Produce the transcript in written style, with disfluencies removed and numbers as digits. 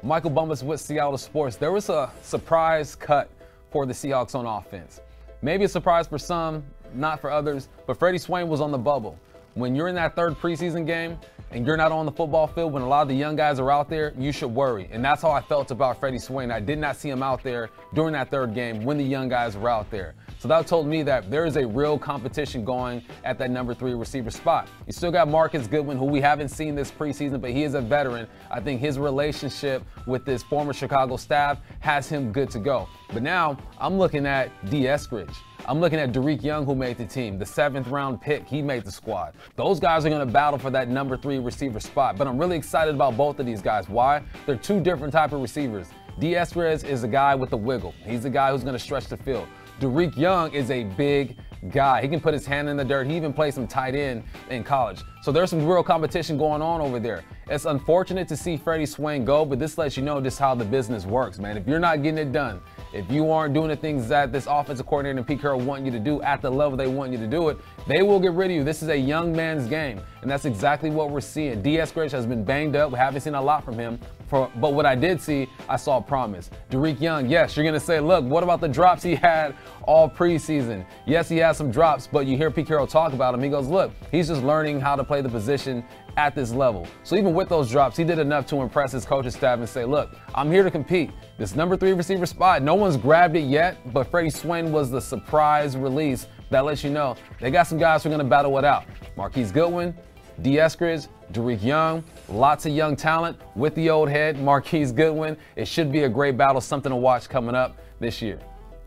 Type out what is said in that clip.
Michael Bumpus with Seattle Sports. There was a surprise cut for the Seahawks on offense. Maybe a surprise for some, not for others, but Freddie Swain was on the bubble. When you're in that third preseason game and you're not on the football field, when a lot of the young guys are out there, you should worry. And that's how I felt about Freddie Swain. I did not see him out there during that third game when the young guys were out there. So that told me that there is a real competition going at that number 3 receiver spot. You still got Marquise Goodwin, who we haven't seen this preseason, but he is a veteran. I think his relationship with this former Chicago staff has him good to go. But now I'm looking at Eskridge. I'm looking at Dareke, who made the team, the 7th round pick. He made the squad. Those guys are going to battle for that number 3 receiver spot. But I'm really excited about both of these guys. Why? They're two different type of receivers. Eskridge is a guy with the wiggle. He's a guy who's going to stretch the field. Dareke is a big guy. He can put his hand in the dirt. He even played some tight end in college. So there's some real competition going on over there. It's unfortunate to see Freddie Swain go, but this lets you know just how the business works, man. If you're not getting it done, if you aren't doing the things that this offensive coordinator and Pete Carroll want you to do at the level they want you to do it, they will get rid of you. This is a young man's game, and that's exactly what we're seeing. Eskridge has been banged up. We haven't seen a lot from him, but what I did see, I saw promise. Dareke, yes, you're going to say, look, what about the drops he had all preseason? Yes, he has some drops, but you hear Pete Carroll talk about him. He goes, look, he's just learning how to play the position at this level. So even with those drops, he did enough to impress his coaching staff and say, look, I'm here to compete. This number 3 receiver spot, no one's grabbed it yet, but Freddie Swain was the surprise release that lets you know they got some guys who are going to battle it out. Marquise Goodwin, Eskridge, Dareke, lots of young talent with the old head, Marquise Goodwin. It should be a great battle, something to watch coming up this year.